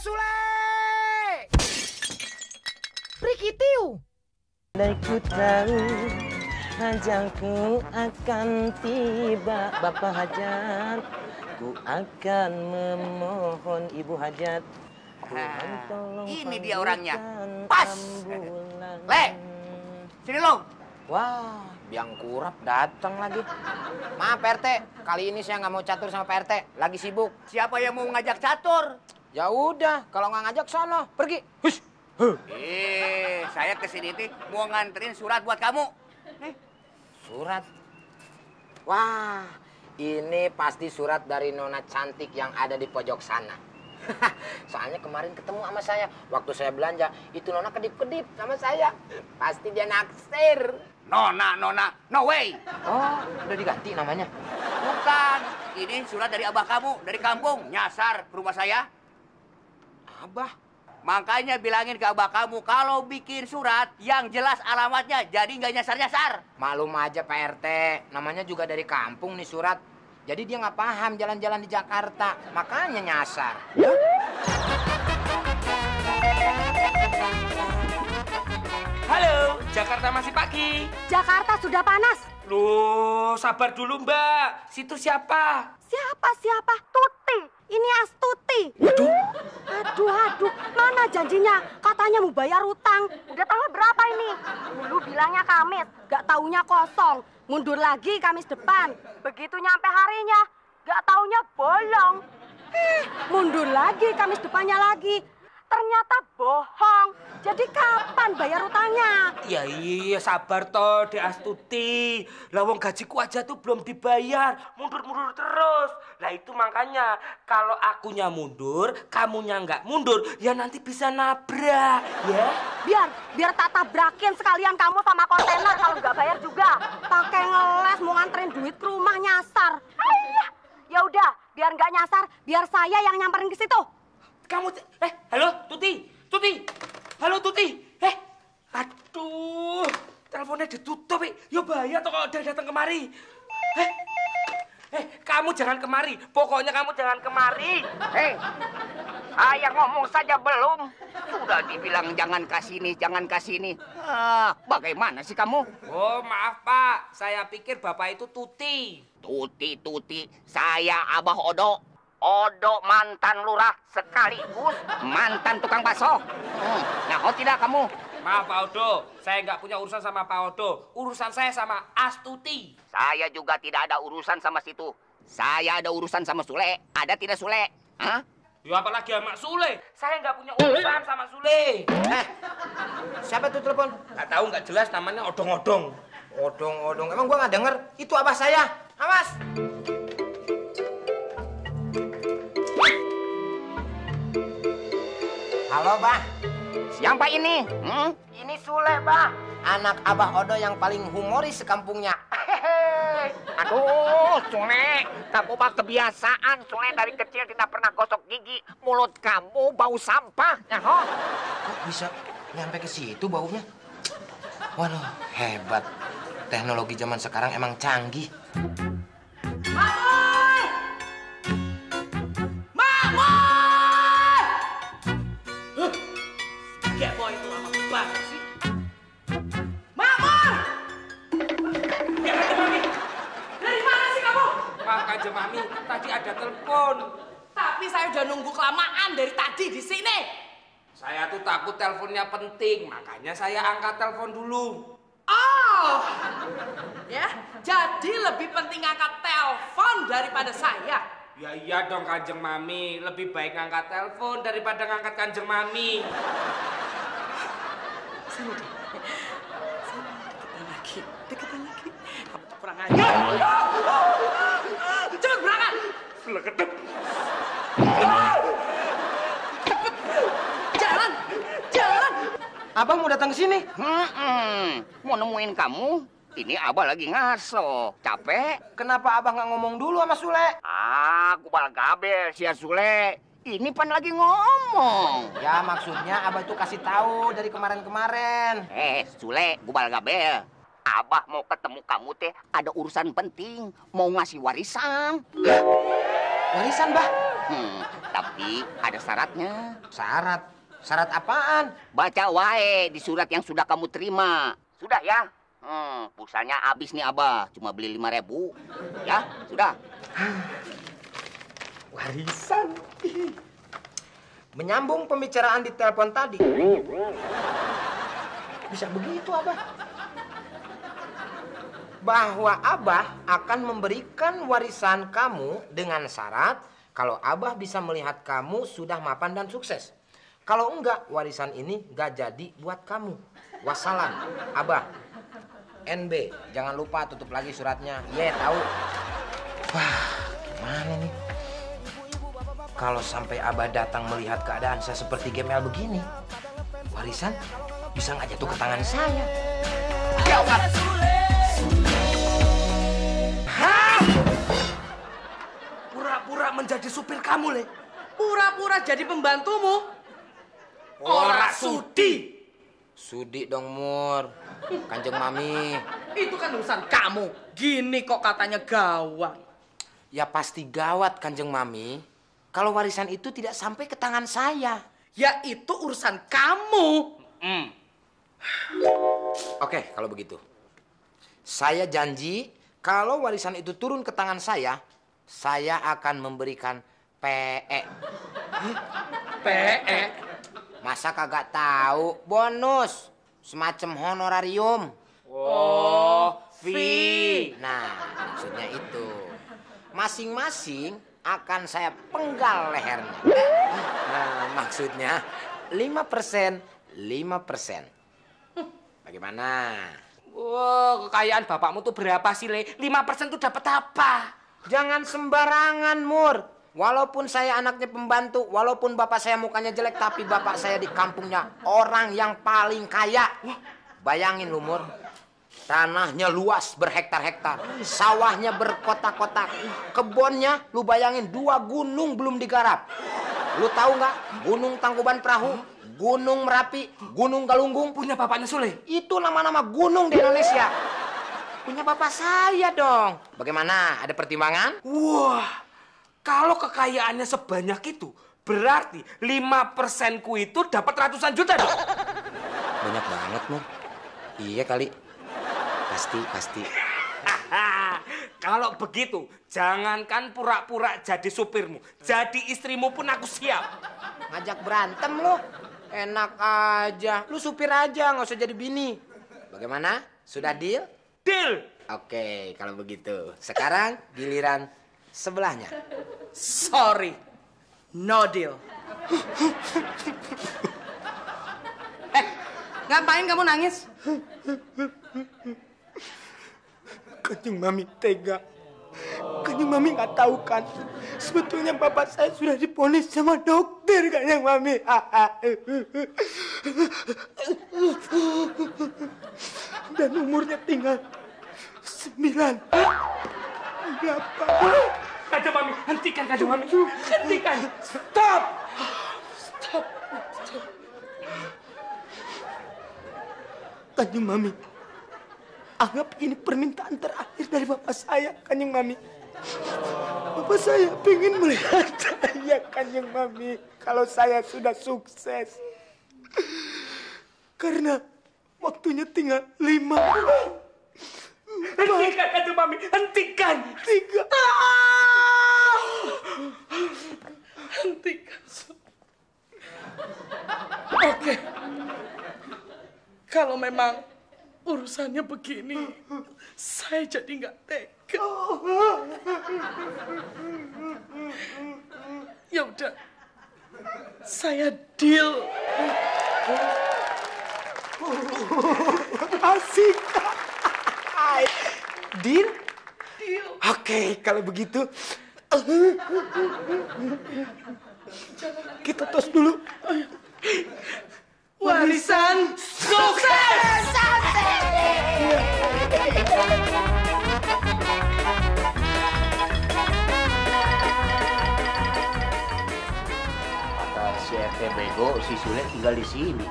Sule! Prikitiu. Dan ku tahu ajalku akan tiba, Bapak Hajat. Ku akan memohon Ibu Hajat. Ini dia orangnya. Pas. Le, sini lo. Wah, biang kurap datang lagi. Maaf Pak RT, kali ini saya nggak mau catur sama Pak RT, lagi sibuk. Siapa yang mau ngajak catur? Ya udah, kalau nggak ngajak sono, pergi. Hush. Saya kesini nih mau nganterin surat buat kamu. Nih. Surat? Wah, ini pasti surat dari Nona cantik yang ada di pojok sana. Soalnya kemarin ketemu sama saya, waktu saya belanja, itu Nona kedip-kedip sama saya. Pasti dia naksir. Nona, no way. Oh, udah diganti namanya? Bukan, ini surat dari abah kamu, dari kampung, nyasar ke rumah saya. Abah? Makanya bilangin ke abah kamu, kalau bikin surat yang jelas alamatnya, jadi nggak nyasar-nyasar. Malum aja Pak RT, namanya juga dari kampung nih surat. Jadi dia nggak paham jalan-jalan di Jakarta, makanya nyasar. Halo, Jakarta masih pagi. Jakarta sudah panas. Loh, sabar dulu Mbak. Situ siapa? Siapa? Tuti. Ini Astuti. Aduh. Mana janjinya? Katanya mau bayar utang. Udah tanggal berapa ini? Dulu bilangnya Kamis. Gak taunya kosong. Mundur lagi Kamis depan. Begitu nyampe harinya, gak taunya bolong. Mundur lagi Kamis depannya lagi. Ternyata bohong. Jadi kapan bayar utangnya? Ya iya, sabar toh, Dek Astuti. Lah wong gajiku aja tuh belum dibayar. Mundur-mundur terus. Lah itu makanya kalau akunya mundur, kamunya nggak mundur, ya nanti bisa nabrak, ya. Biar tak tabrakin sekalian kamu sama kontainer kalau nggak bayar juga. Pakai ngeles mau nganterin duit ke rumah nyasar. Ya udah, biar nggak nyasar, biar saya yang nyamperin ke situ. Kamu, halo Tuti. Halo Tuti. Aduh, teleponnya ditutup. Ya bahaya toh kalau dia datang kemari. Kamu jangan kemari. Pokoknya kamu jangan kemari. Saya ngomong saja belum. Sudah dibilang jangan kasih ini. Bagaimana sih kamu? Oh, maaf Pak. Saya pikir Bapak itu Tuti. Tuti. Saya Abah Odo. Odo mantan lurah sekaligus mantan tukang bakso. Nah, tidak kamu? Maaf Pak Odo, saya nggak punya urusan sama Pak Odo. Urusan saya sama Astuti. Saya juga tidak ada urusan sama situ. Saya ada urusan sama Sule. Ada tidak Sule? Hah? Ya apalagi sama Sule. Saya nggak punya urusan sama Sule. Siapa tuh telepon? Nggak tahu, nggak jelas, namanya Odong-Odong. Odong, emang gua nggak denger? Itu abah saya. Awas! Halo, Bah. Siapa ini? Ini Sule, Bah. Anak Abah Odo yang paling humoris sekampungnya. Aduh, Sule. Kamu mah kebiasaan, Sule. Dari kecil tidak pernah gosok gigi. Mulut kamu bau sampah. Kok Bisa nyampe ke situ baunya? Waduh, hebat. Teknologi zaman sekarang emang canggih. Kanjeng Mami, tadi ada telepon. Tapi saya udah nunggu kelamaan dari tadi di sini. Saya tuh takut teleponnya penting, makanya saya angkat telepon dulu. Oh, ya, jadi lebih penting angkat telepon daripada saya. Ya iya dong Kanjeng Mami, lebih baik ngangkat telepon daripada ngangkat Kanjeng Mami. Sini deh. Deketan lagi. Kamu tuh kurang ajar. Cepet berangkat. Selekedep. Jalan. Abang mau datang ke sini? Mau nemuin kamu? Ini Abah lagi ngaso. Capek? Kenapa abang nggak ngomong dulu sama Sule? Gubal gabel si Sule. Ini pan lagi ngomong. Ya maksudnya abah tuh kasih tahu dari kemarin-kemarin. Sule, gubal gabel. Abah mau ketemu kamu teh ada urusan penting. Mau ngasih warisan. Warisan, Bah? Tapi ada syaratnya. Syarat? Syarat apaan? Baca wae di surat yang sudah kamu terima. Sudah ya? Pulsanya habis nih Abah. Cuma beli 5.000. Ya, sudah. Warisan. Menyambung pembicaraan di telepon tadi. Bisa begitu, Abah. Bahwa Abah akan memberikan warisan kamu dengan syarat kalau Abah bisa melihat kamu sudah mapan dan sukses. Kalau enggak, warisan ini gak jadi buat kamu. Wassalam, Abah. NB, jangan lupa tutup lagi suratnya. Iya, tahu. Wah, gimana nih? Kalau sampai Abah datang melihat keadaan saya seperti Gemel begini, warisan bisa nggak jatuh ke tangan saya. Gawat! Pura-pura menjadi supir kamu, Le. Pura-pura jadi pembantumu. Ora sudi. Sudi dong, Mur. Kanjeng Mami. Itu kan urusan kamu. Gini kok katanya gawat. Ya pasti gawat, Kanjeng Mami. Kalau warisan itu tidak sampai ke tangan saya. Ya itu urusan kamu. Oke, kalau begitu. Saya janji kalau warisan itu turun ke tangan saya akan memberikan PE. PE? Masa kagak tahu? Bonus. Semacam honorarium. Oh, fee. Nah, maksudnya itu. Masing-masing akan saya penggal lehernya. Nah, maksudnya 5%, 5%. Bagaimana? wow, kekayaan bapakmu tuh berapa sih, Le? 5% tuh dapat apa? Jangan sembarangan, Mur. Walaupun saya anaknya pembantu, walaupun bapak saya mukanya jelek, tapi bapak saya di kampungnya orang yang paling kaya. Bayangin lu, Mur. Tanahnya luas berhektar-hektar, sawahnya berkotak-kotak, kebunnya lu bayangin 2 gunung belum digarap. Lu tahu nggak? Gunung Tangkuban Perahu, Gunung Merapi, Gunung Galunggung. Punya bapaknya Sule? Itu nama-nama gunung di Indonesia. Punya bapak saya dong. Bagaimana? Ada pertimbangan? Wah, kalau kekayaannya sebanyak itu, berarti 5%ku itu dapat ratusan juta dong. Banyak banget, Mur. Iya kali. Pasti. Kalau begitu, jangankan pura-pura jadi supirmu, jadi istrimu pun aku siap. Ngajak berantem lo. Enak aja. Lu supir aja, nggak usah jadi bini. Bagaimana? Sudah deal? Deal. Oke, kalau begitu. Sekarang giliran sebelahnya. Sorry, no deal. Ngapain kamu nangis? Kanjeng Mami tega. Kanjeng Mami nggak tahu kan, sebetulnya bapak saya sudah diponis sama dokter, Kanjeng Mami. Dan umurnya tinggal 9. Berapa? Kanjeng Mami, hentikan Kanjeng Mami. Hentikan. Stop. Kanjeng Mami, anggap ini permintaan terakhir dari bapak saya, Kanjeng Mami. Bapak saya pengen melihat saya, Kanjeng Mami, kalau saya sudah sukses. Karena waktunya tinggal 5. Hentikan Kanjeng Mami, hentikan. 3. Hentikan. Oke. Kalau memang urusannya begini, saya jadi nggak tega. Ya udah, saya deal. Asik. Deal? Deal. Oke, kalau begitu kita tos dulu. Warisan sukses! Kata si RT bego, si Sule tinggal di sini.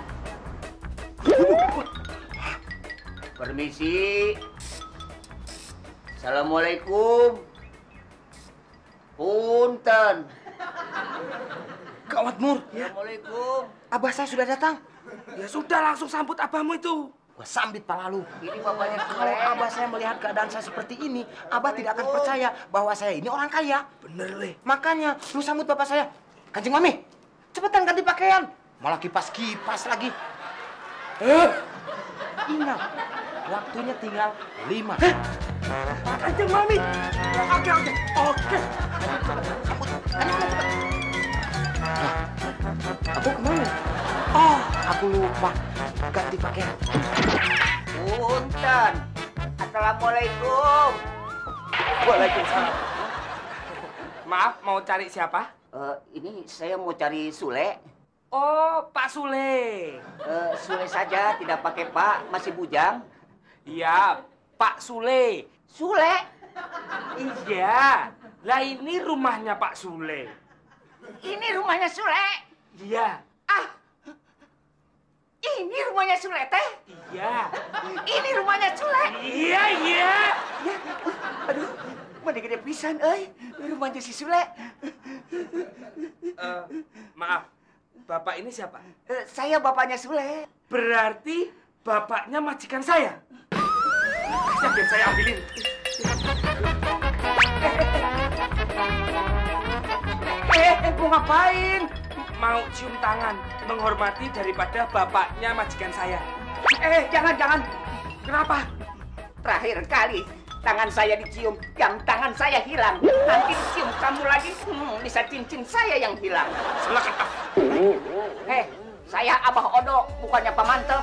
Permisi. Assalamualaikum. Punten. Gawat, Mur. Assalamualaikum. Abah saya sudah datang. Ya sudah, langsung sambut abahmu itu. Gua sambit Pak Lalu. Ini bapaknya Kalau Sule. abah saya melihat keadaan saya seperti ini, abah tidak akan percaya bahwa saya ini orang kaya. Bener, Le. Makanya, lu sambut bapak saya. Kanjeng Mami, cepetan ganti pakaian. Malah kipas-kipas lagi. Ingat, waktunya tinggal 5. Kanjeng Mami. Oke. Aku kemana? Oh, aku lupa. Ganti pakaian. Punten. Assalamualaikum. Waalaikumsalam. Maaf, mau cari siapa? Ini saya mau cari Sule. Oh, Pak Sule. Sule saja, tidak pakai Pak, masih bujang. Iya, Pak Sule. Sule? Iya. Lah ini rumahnya Pak Sule. Ini rumahnya Sule? Iya. Ah, ini rumahnya Sule teh? Iya. Ini rumahnya Sule? Iya. Ya, aduh, mana gede pisan, rumahnya si Sule. Maaf, Bapak ini siapa? Saya bapaknya Sule. Berarti bapaknya majikan saya. Siap, biar saya ambilin. Mau ngapain? Mau cium tangan, menghormati daripada bapaknya majikan saya. Jangan. Kenapa? Terakhir kali tangan saya dicium, jam tangan saya hilang. Nanti dicium kamu lagi, bisa cincin saya yang hilang. Silakan. Saya Abah Odo, bukannya Pak Mantep.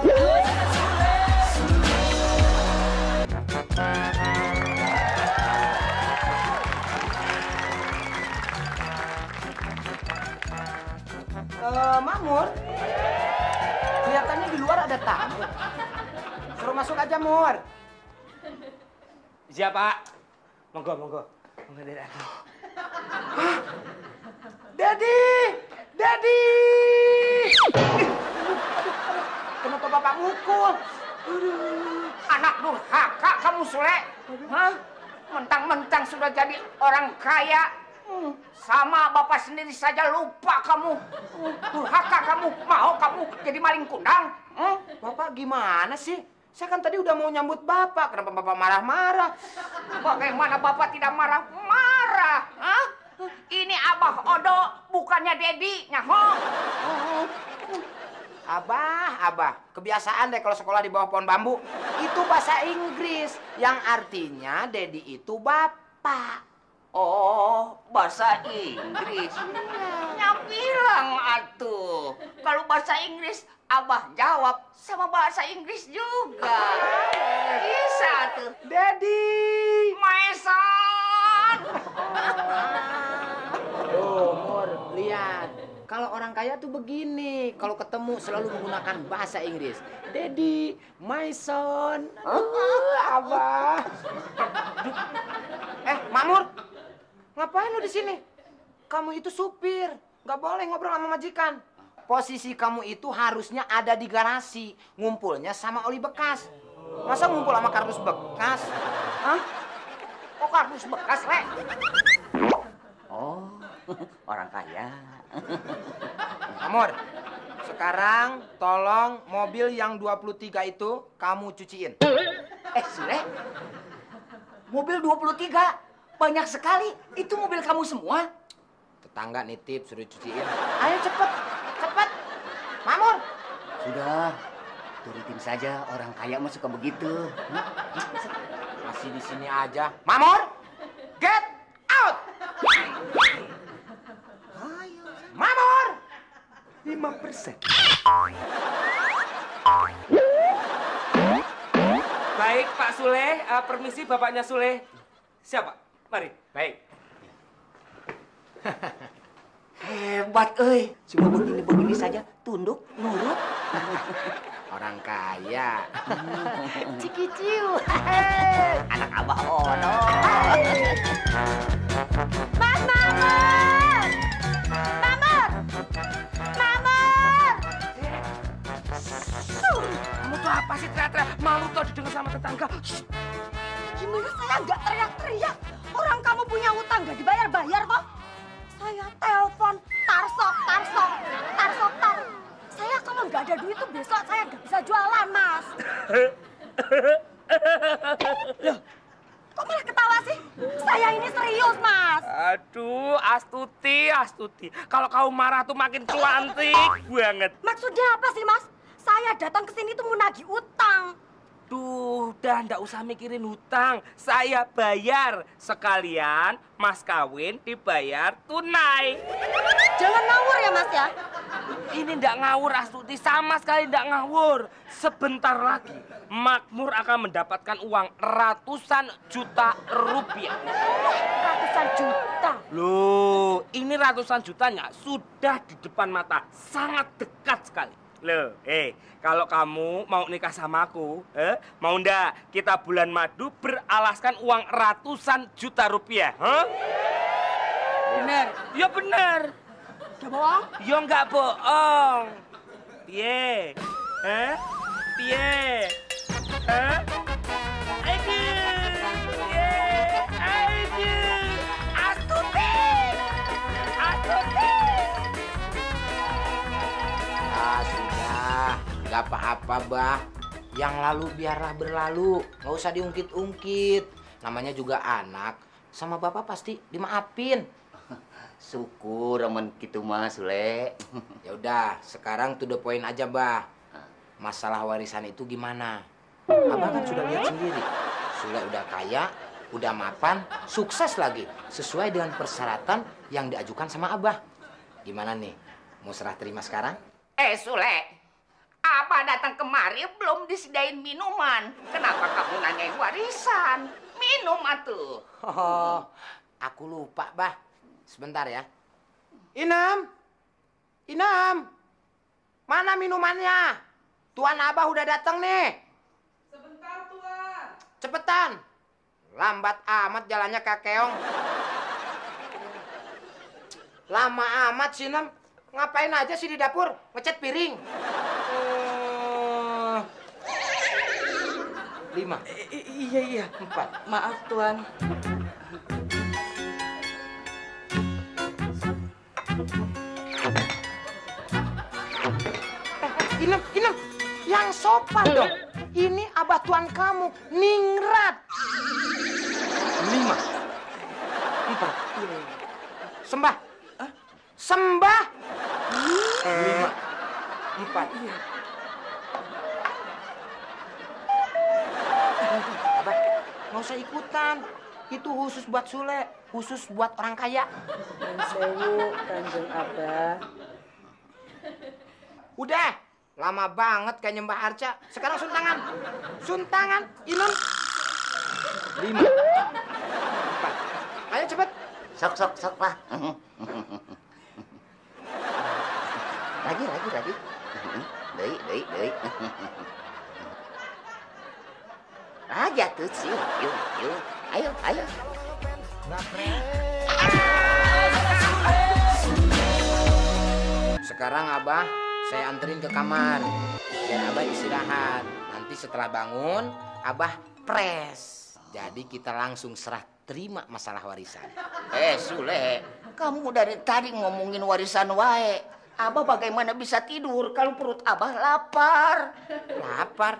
Mamur, kelihatannya di luar ada tamu. Suruh masuk aja, Mur. Siapa? Monggo. Dedi. Daddy! Kenapa Bapak mukul? Anak durhaka kamu, Sule. Hah? Mentang-mentang sudah jadi orang kaya. Sama bapak sendiri saja lupa kamu. Durhaka kamu. Mau kamu jadi maling kundang? Bapak gimana sih? Saya kan tadi udah mau nyambut Bapak. Kenapa Bapak marah-marah? Bagaimana bapak tidak marah-marah? Hah? Ini Abah Odo, bukannya Dedi, nyaho. Abah. Kebiasaan deh kalau sekolah di bawah pohon bambu. Itu bahasa Inggris. Yang artinya Dedi itu Bapak. Oh, bahasa Inggris. Ya bilang atuh. Kalau bahasa Inggris, Abah jawab sama bahasa Inggris juga. Bisa tuh. Dedi! My son. Oh, Mur, lihat. Kalau orang kaya tuh begini. Kalau ketemu selalu menggunakan bahasa Inggris. Dedi, my son. Abah. Mamur. Ngapain lu di sini? Kamu itu supir. Nggak boleh ngobrol sama majikan. Posisi kamu itu harusnya ada di garasi. Ngumpulnya sama oli bekas. Masa ngumpul sama kardus bekas? Hah? Kok kardus bekas, Le? Oh, orang kaya. Amor, sekarang tolong mobil yang 23 itu kamu cuciin. Sule, mobil 23 banyak sekali. Itu mobil kamu semua? Tetangga nitip suruh cuciin. Ayo cepet. Mamur. Sudah, turutin saja. Orang kaya mah suka begitu. Masih di sini aja. Mamur, get out. Mamur. 5%. Baik, Pak Sule. Permisi, bapaknya Sule. Siapa? Mari. Baik. Hebat, euy. Cuma begini-begini saja, tunduk, nurut. Orang kaya. Cikiciu. Anak Abah Odo. Mas Mamur! Kamu tuh apa sih teriak-teriak? Malu tuh didengar sama tetangga. Gimana saya nggak teriak-teriak? Orang kamu punya utang nggak dibayar-bayar toh? Saya telepon Tarso. nggak ada duit tuh besok saya nggak bisa jualan, Mas. Loh, kok malah ketawa sih? Saya ini serius, Mas. Aduh, Astuti. Kalau kau marah tuh makin cuantik banget. Maksudnya apa sih, Mas? Saya datang ke sini tuh mau nagih utang. Duh, udah ndak usah mikirin hutang. Saya bayar. Sekalian mas kawin dibayar tunai. Jangan ngawur ya, Mas ya. Ini ndak ngawur, Astuti. Sama sekali ndak ngawur. Sebentar lagi Makmur akan mendapatkan uang ratusan juta rupiah. Ratusan juta. Loh, ini ratusan jutanya sudah di depan mata. Sangat dekat sekali. Loh, kalau kamu mau nikah sama aku, mau ndak kita bulan madu beralaskan uang ratusan juta rupiah, Bener. Ya bener. Udah bohong? Ya nggak bohong. Piye? Piye? Astuti! Ah, sudah. Gak apa-apa, Bah. Yang lalu biarlah berlalu. Nggak usah diungkit-ungkit. Namanya juga anak. Sama bapak pasti dimaafin. Syukur aman gitu mah, Sule. Ya udah, sekarang to the point aja, Bah. Masalah warisan itu gimana? Abah kan sudah lihat sendiri. Sule udah kaya, udah mapan, sukses lagi. Sesuai dengan persyaratan yang diajukan sama Abah. Gimana nih? Mau serah terima sekarang? Sule, Abah datang kemari belum disediain minuman. Kenapa kamu nanyain warisan? Minum atuh. Oh, aku lupa, Bah. Sebentar ya. Inam! Mana minumannya? Tuan Abah udah datang nih. Sebentar, Tuan. Cepetan. Lambat amat jalannya Kak Keong. Lama amat sih, Nam. Ngapain aja sih di dapur? Ngecat piring. 5. Iya. 4. Maaf, Tuan. Inem. Yang sopan dong. Ini abah tuan kamu, Ningrat. 5. 4. Sembah. Sembah. 5. 4. Abah, nggak usah ikutan. Itu khusus buat Sule, khusus buat orang kaya. Sewu, Kanjeng Abah. Udah, lama banget kayak nyembah Arca. Sekarang suntangan. Suntangan, Inem. 5. 4. Ayo cepet. Sok lah. Lagi. Deui. Aja tuh, yuk. Ayo. Sekarang Abah, saya anterin ke kamar. Biar Abah istirahat. Nanti setelah bangun, Abah pres. Jadi kita langsung serah terima masalah warisan. Sule, kamu dari tadi ngomongin warisan wae. Abah bagaimana bisa tidur kalau perut Abah lapar? Lapar?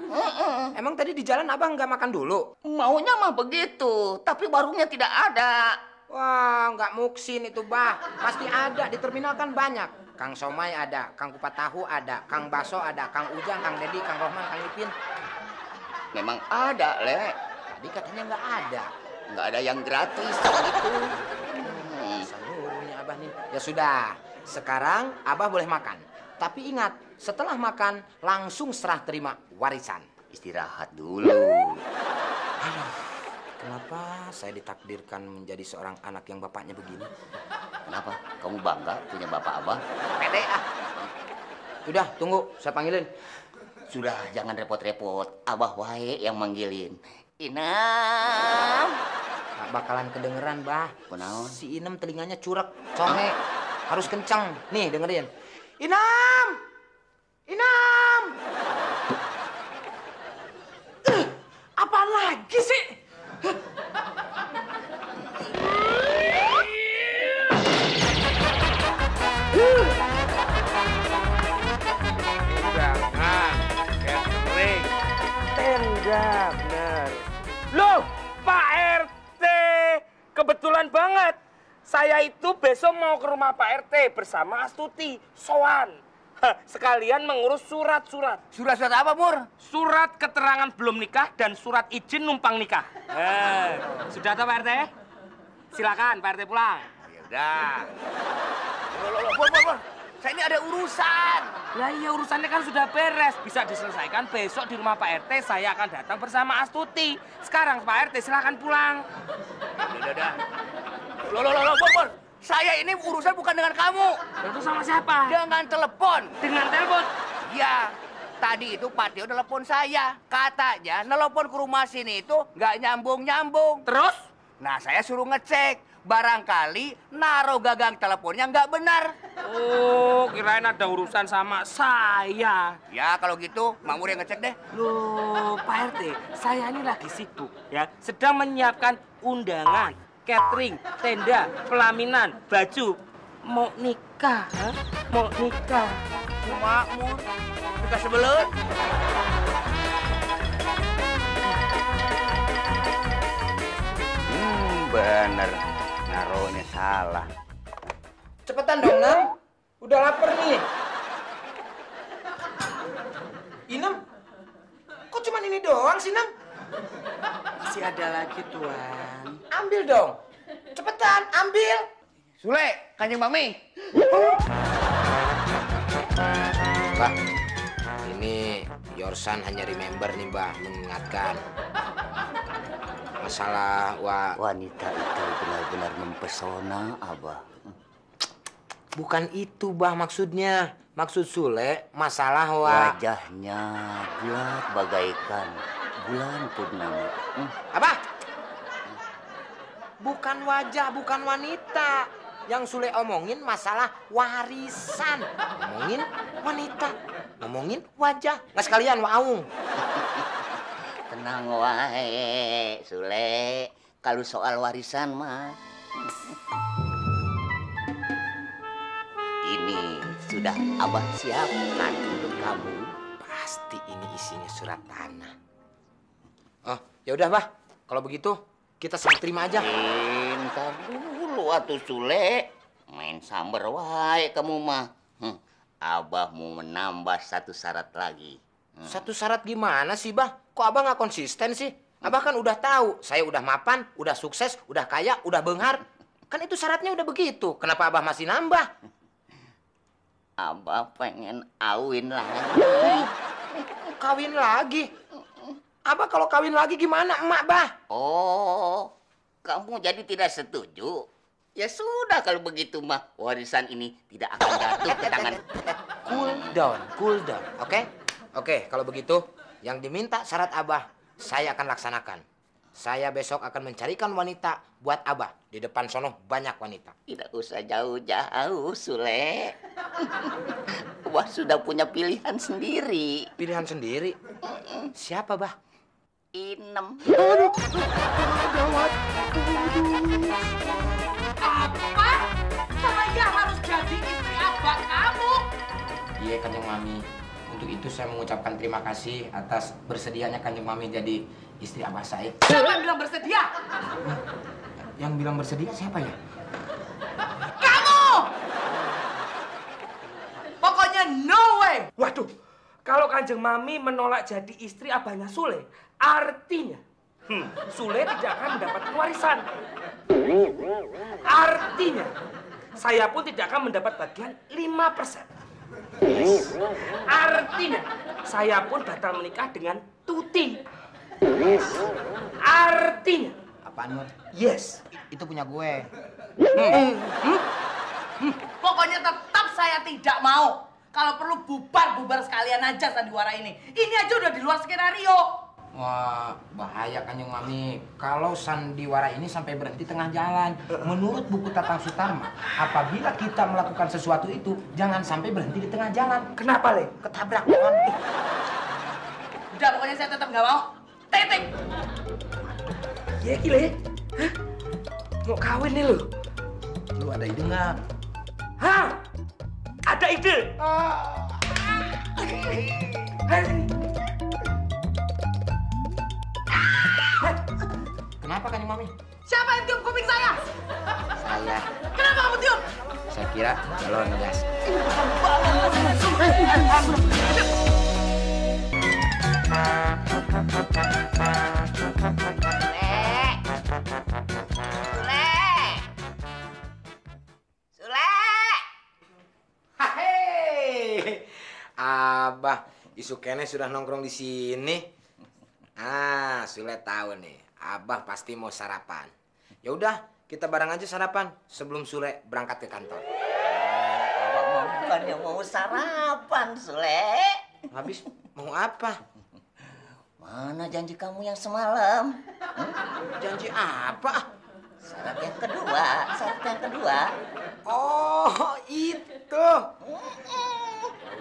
Emang tadi di jalan Abah nggak makan dulu? Maunya mah begitu, tapi warungnya tidak ada. Wah, nggak muksin itu, Bah. Pasti ada, di terminal kan banyak. Kang Somai ada, Kang Kupat Tahu ada, Kang Baso ada, Kang Ujang, Kang Dedi, Kang Rohman, Kang Ipin. Memang ada, Le. Tadi katanya nggak ada. Nggak ada yang gratis gitu. Seluruhnya Abah nih. Ya sudah, sekarang Abah boleh makan. Tapi ingat, setelah makan langsung serah terima warisan. Istirahat dulu. Kenapa saya ditakdirkan menjadi seorang anak yang bapaknya begini? Kenapa? Kamu bangga punya bapak Abah? Pede ah. Udah, tunggu, saya panggilin. Sudah, jangan repot-repot. Abah wae yang manggilin. Inam. Nggak bakalan kedengeran, Bah. Kunaon? Si Inem telinganya curek, conge. Harus kencang. Nih, dengerin. Inam! Apa lagi sih? Udah, Sudah benar. Loh, Pak RT, kebetulan banget. Saya itu besok mau ke rumah Pak RT bersama Astuti, sowan. Sekalian mengurus surat-surat. Surat-surat apa, Pur? Surat keterangan belum nikah dan surat izin numpang nikah. Sudah tahu Pak RT? Silakan Pak RT pulang. Ya udah. Loh, Pur. Saya ini ada urusan. Lah iya, urusannya kan sudah beres. Bisa diselesaikan besok di rumah Pak RT. Saya akan datang bersama Astuti. Sekarang Pak RT silakan pulang. Udah. Loh, Pur. Saya ini urusan bukan dengan kamu. Lalu sama siapa? Dengan telepon. Dengan telepon? Ya, tadi itu Pak Tio telepon saya. Katanya nelpon ke rumah sini itu nggak nyambung-nyambung. Terus? Nah, saya suruh ngecek. Barangkali naruh gagang teleponnya nggak benar. Oh, kirain ada urusan sama saya. Ya, kalau gitu, Makmur yang ngecek deh. Loh, Pak RT, saya ini lagi sibuk ya. Sedang menyiapkan undangan, catering, tenda, pelaminan, baju. Mau nikah, ha? Mau nikah. Makmur, kita sebelut. Bener. Naruhnya salah. Cepetan dong, Nam. Udah lapar nih. Inem, kok cuman ini doang sih, Nam? Masih ada lagi, Tuan. Ambil dong. Cepetan, ambil. Sule, Kanjeng Mami. Bah, ini Yorsan hanya remember nih, Bah, mengingatkan. Masalah Wanita itu benar-benar mempesona, Abah. bukan itu, Bah, maksudnya. Maksud Sule, masalah Wajahnya gelap bagaikan bulan purnama. Apa? Bukan wajah, bukan wanita. Yang Sule omongin masalah warisan. Ngomongin wanita. Ngomongin wajah. Nggak sekalian, waung. Tenang wae, Sule. Kalau soal warisan mah, ini sudah Abah siapkan untuk kamu. Pasti ini isinya surat tanah. Oh, ya udah, Bah. Kalau begitu, kita serah terima aja. Ntar dulu atuh Sule. Main samber wae kamu mah. Abah mau menambah satu syarat lagi. Satu syarat gimana sih, Bah? Kok Abah nggak konsisten sih? Abah kan udah tahu, saya udah mapan, udah sukses, udah kaya, udah benghar. Kan itu syaratnya udah begitu. Kenapa Abah masih nambah? Abah pengen awin lagi. Kawin lagi? Abah kalau kawin lagi gimana, emak, Bah? Oh, kamu jadi tidak setuju? Ya sudah kalau begitu mah, warisan ini tidak akan jatuh ke tangan. Cool down, oke? Oke, kalau begitu, yang diminta syarat Abah, saya akan laksanakan. Saya besok akan mencarikan wanita buat Abah. Di depan sono banyak wanita. Tidak usah jauh-jauh, Sule. Abah sudah punya pilihan sendiri. Pilihan sendiri? Siapa, Bah? Inem. Apa? Saya harus jadi istri abang kamu? Iya, Kanjeng Mami. Untuk itu saya mengucapkan terima kasih atas bersedianya Kanjeng Mami jadi istri Abah saya. Siapa yang bilang bersedia? Yang bilang bersedia siapa ya? Kamu! Pokoknya no way! Waduh, kalau Kanjeng Mami menolak jadi istri abahnya Sule, artinya Sule tidak akan mendapatkan warisan. Artinya, saya pun tidak akan mendapat bagian 5%. Artinya, saya pun batal menikah dengan Tuti. Artinya, Apaan, Nur? yes. Itu punya gue. Pokoknya tetap saya tidak mau. Kalau perlu bubar sekalian aja sandiwara ini. Ini aja udah di luar skenario. Wah, bahaya Kanjeng Mami. Kalau sandiwara ini sampai berhenti tengah jalan. Menurut buku Tatang Sutarma, apabila kita melakukan sesuatu itu, jangan sampai berhenti di tengah jalan. Kenapa, Le? Ketabrak pohon. Udah, pokoknya saya tetap nggak mau. Titik. Iya, Ki, Le. Hah? Mau kawin nih lo? Lu ada ide nggak? Hah? Ada ide? Hei. Kenapa Kanjeng Mami? Siapa yang tiup kuping saya? Saya. Kenapa kamu tiup? Saya kira balon gas. Abah, isu kene sudah nongkrong di sini. Ah, Sule tahu nih. Abah pasti mau sarapan. Ya udah, kita bareng aja sarapan sebelum Sule berangkat ke kantor. Abah mau bukannya mau sarapan, Sule. Habis mau apa? Mana janji kamu yang semalam? Janji apa? Syarat yang kedua. Oh, itu.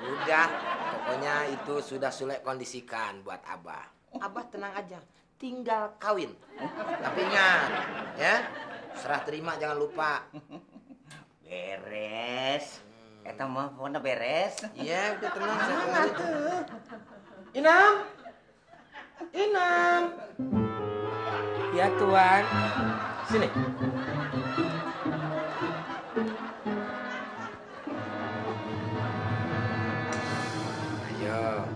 Udah, pokoknya itu sudah Sule kondisikan buat Abah. Abah tenang aja, tinggal kawin. Tapi ingat, ya, serah terima jangan lupa. Beres. Eta mah pokoknya beres. Iya, udah tenang. Saya tuh. Inam. Ya Tuan. Sini. Ayo.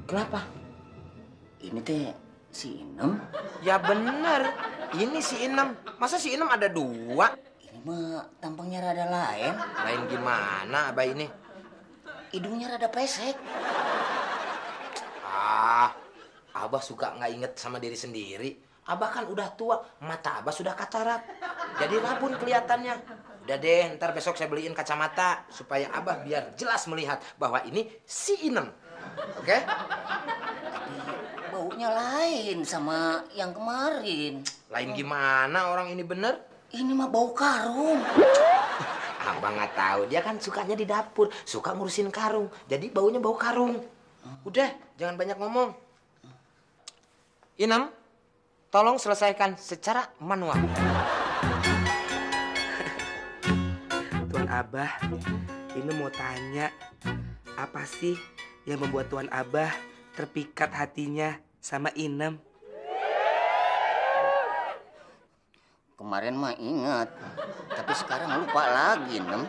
Kenapa? Ini teh si Inem. Ya bener, ini si Inem. Masa si Inem ada dua? Ini mah tampangnya rada lain. Lain gimana Abah ini? Hidungnya rada pesek. Abah suka nggak inget sama diri sendiri. Abah kan udah tua, mata Abah sudah katarak. Jadi rabun kelihatannya. Udah deh, ntar besok saya beliin kacamata supaya Abah biar jelas melihat bahwa ini si Inem. Oke? Baunya lain sama yang kemarin. Lain gimana orang ini bener? Ini mah bau karung. Abah nggak tahu, dia kan sukanya di dapur, suka ngurusin karung. Jadi baunya bau karung. Udah, jangan banyak ngomong. Inem, tolong selesaikan secara manual. Tuan Abah, ini mau tanya, apa sih yang membuat Tuan Abah terpikat hatinya sama Inem? Kemarin mah ingat, tapi sekarang lupa lagi, Nem.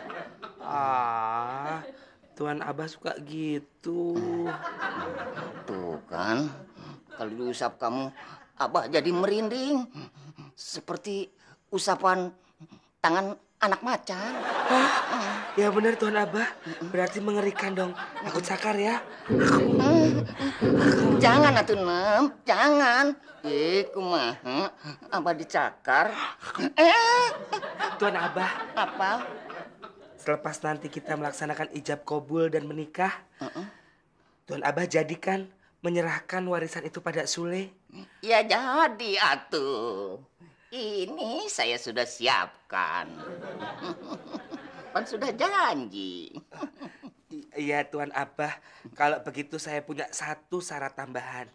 Tuan Abah suka gitu. Tuh kan, kalau diusap kamu, Abah jadi merinding. Seperti usapan tangan anak macan. Ya benar Tuan Abah, berarti mengerikan dong. Aku cakar ya. Jangan atuh, Nem, jangan. Kumaha, Abah dicakar. Tuan Abah, Apa? selepas nanti kita melaksanakan ijab kabul dan menikah, Tuan Abah jadikan menyerahkan warisan itu pada Sule. Ya jadi atuh. Ini saya sudah siapkan. Kan sudah janji. Iya Tuan Abah, kalau begitu saya punya satu syarat tambahan.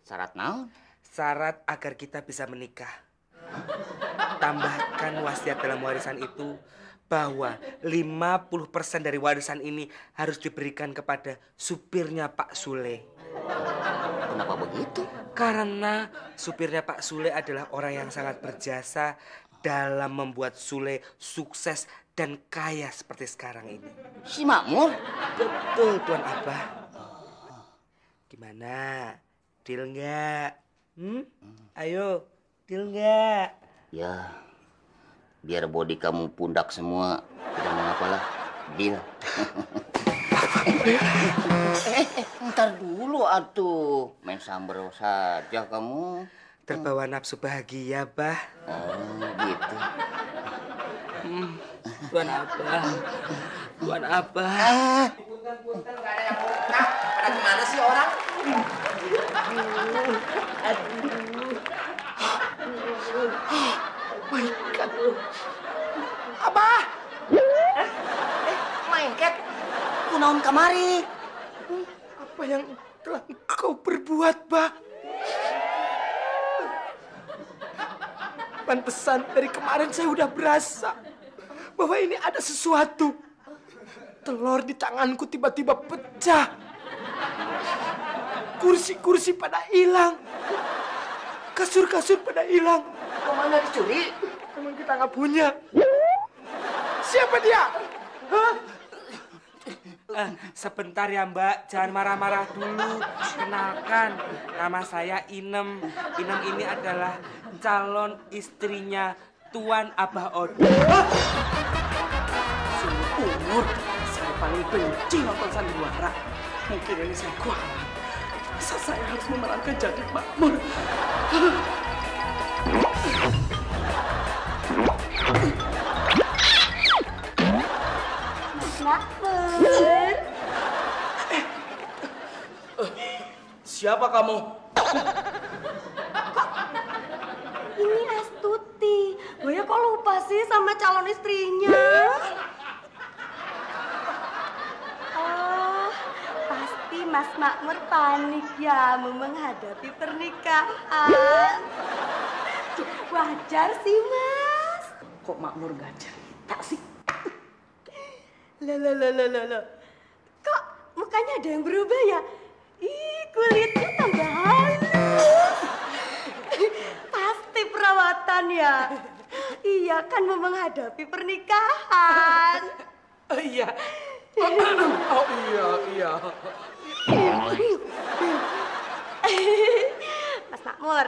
Syarat naon? Syarat agar kita bisa menikah. Tambahkan wasiat dalam warisan itu bahwa 50% dari warisan ini harus diberikan kepada supirnya Pak Sule. Kenapa begitu? Karena supirnya Pak Sule adalah orang yang sangat berjasa dalam membuat Sule sukses dan kaya seperti sekarang ini. Si Makmur? Betul Tuan Abah. Gimana? Deal nggak? Ayo, deal nggak? Ya, biar body kamu pundak semua, tidak mengapalah. Deal. Ntar dulu atuh. Main samber saja kamu. Terbawa nafsu bahagia, Bah. Oh, gitu. Tuan Abah. Tuan Abah. Punten-punten gak ada yang mau nikah. Pada gimana sih orang? My God. Abah! Main ket. Kunaon kamari. Apa yang telah kau perbuat, Bah? Pantesan dari kemarin saya udah berasa bahwa ini ada sesuatu. Telur di tanganku tiba-tiba pecah. Kursi-kursi pada hilang. Kasur-kasur pada hilang. Kemana dicuri? Emang kita nggak punya. Siapa dia? Hah? Sebentar ya Mbak, jangan marah-marah dulu. Kenalkan, nama saya Inem. Inem ini adalah calon istrinya Tuan Abah Odo. Umur saya paling benci nonton sandiwara. Mungkin ini saya kuat. Masa saya harus memerankan jadi makmur? Makmur. Siapa kamu? Ini Astuti. Boya kok lupa sih sama calon istrinya? Oh, pasti Mas Makmur panik ya mau menghadapi pernikahan. Wajar sih, Mas. Kok makmur gak cerita sih? Loh. Kok mukanya ada yang berubah ya? Ih, kulitnya tambah halus. Pasti perawatan ya. Iya kan mau menghadapi pernikahan. Iya. Oh iya. Mas Makmur,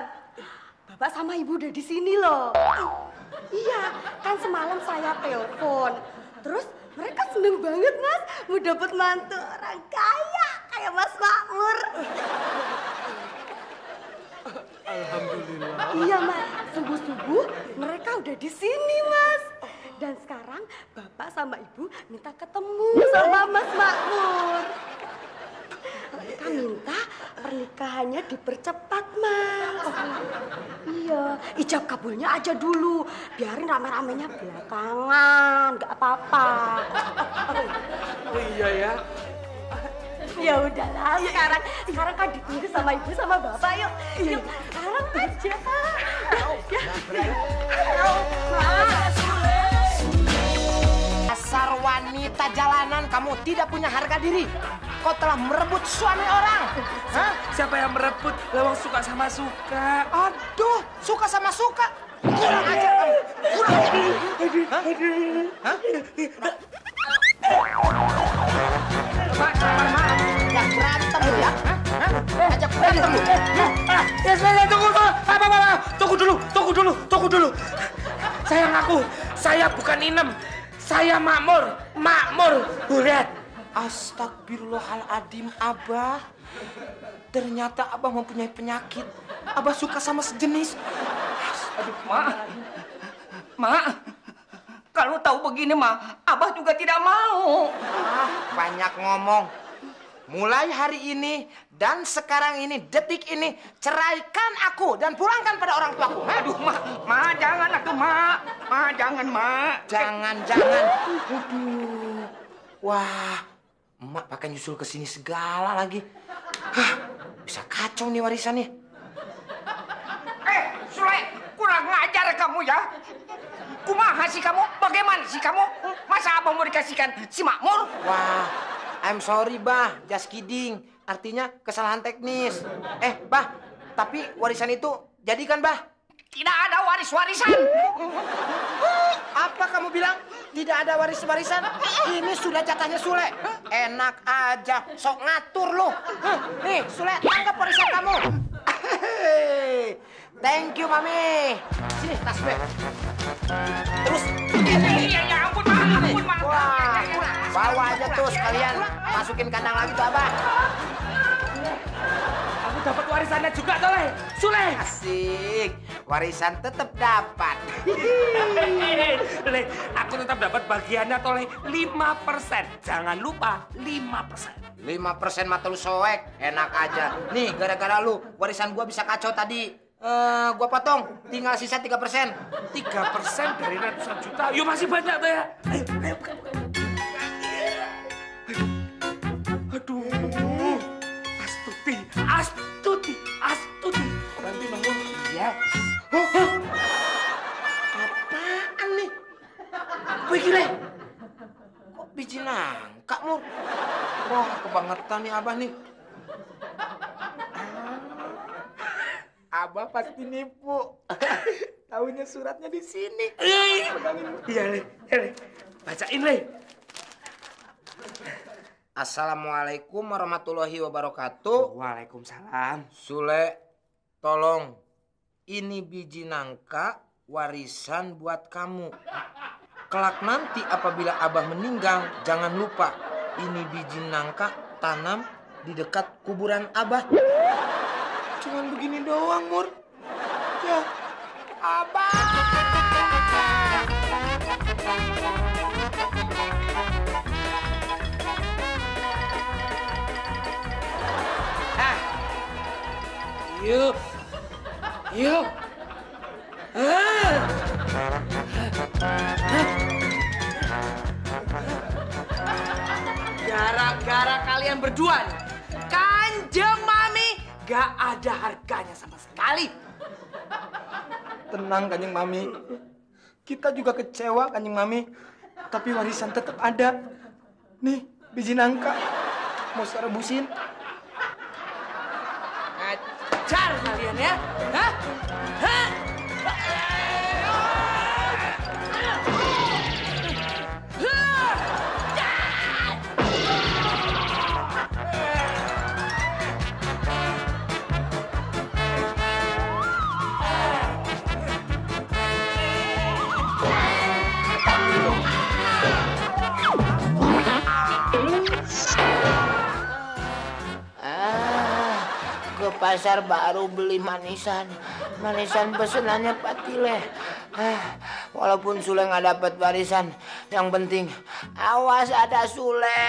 Bapak sama Ibu udah di sini loh. Iya, kan semalam saya telepon. Terus mereka seneng banget Mas, mau dapet mantu orang kaya kayak Mas Makmur. Alhamdulillah. Iya Mas, subuh-subuh mereka udah di sini Mas. Dan sekarang Bapak sama Ibu minta ketemu sama Mas Makmur. Mereka minta pernikahannya dipercepat Mas. Iya, ijab kabulnya aja dulu. Biarin rame-ramenya belakangan, nggak apa-apa. Oh iya ya. Ya udahlah, sekarang kan ditunggu sama Ibu sama Bapak. Yuk, sekarang aja. Dasar wanita jalanan, kamu tidak punya harga diri. Kau telah merebut suami orang. Hah? Siapa yang merebut? Lawang suka sama suka. Aduh, suka sama suka. Kurang ajar kamu. Kurang ajar. Hah? Mak. Ajak berantem lu ya? Hah? Ajak berantem lu. Tunggu dulu. Saya ngaku, saya bukan Inem. Saya Makmur. Lihat. Astagfirullahaladzim, Abah. Ternyata Abah mempunyai penyakit. Abah suka sama sejenis. Aduh, Mak. Kalau tahu begini, Mak, Abah juga tidak mau. Banyak ngomong. Mulai hari ini dan sekarang ini, detik ini, ceraikan aku dan pulangkan pada orang tuaku. Aduh, Mak, jangan atuh, Mak. Jangan, Mak. Jangan. Waduh. Wah, emak pakai nyusul ke sini segala lagi. Hah, bisa kacau nih warisannya. Sule, kurang ngajar kamu ya. Kumaha sih kamu? Bagaimana sih kamu? Masa abang mau dikasihkan si Makmur? Wah, I'm sorry, Bah. Just kidding. Artinya kesalahan teknis. Bah, tapi warisan itu jadi kan, Bah? Tidak ada waris-warisan. Apa kamu bilang? Tidak ada waris-warisan? Ini sudah jatahnya Sule. Enak aja, sok ngatur lu. Nih, Sule, anggap warisan kamu. Thank you, Mami. Sini, tas gue. Terus. Ya ampun, Mak. Wah, bawa aja tuh sekalian. Masukin kandang lagi tuh, Abah. Aku dapat warisannya juga, Sule. Asik. Warisan tetap dapat. Le, aku tetap dapat bagiannya, Toleh. 5%. Jangan lupa, 5%. 5% mata lu soek. Enak aja. Nih, gara-gara lu, warisan gua bisa kacau tadi. Gua potong. Tinggal sisa 3%. 3% dari ratusan juta. Yuk, masih banyak tuh ya. Ayo, buka. Aduh. Astuti. Bantu Bang. Iya. Apaan nih? Wih, gile. Kok biji nangka, Mur? Wah, kebangetan nih Abah nih. Abah pasti nipu. Tahunya suratnya di sini. Iya, Le. Bacain, Le. Assalamualaikum warahmatullahi wabarakatuh. Waalaikumsalam. Sule, tolong. Ini biji nangka warisan buat kamu. Kelak nanti apabila Abah meninggal, jangan lupa ini biji nangka tanam di dekat kuburan Abah. Cuman begini doang, Mur. Ya, Abah! Yuk. Gara-gara kalian berdua nih, Kanjeng Mami gak ada harganya sama sekali. tenang Kanjeng Mami. Kita juga kecewa Kanjeng Mami. Tapi warisan tetap ada. Nih, biji nangka. Mau saya rebusin? Ajar kalian ya. Hah? Hah? Ke pasar baru beli manisan pesenannya Patile. Walaupun Sule nggak dapat warisan, yang penting awas ada Sule.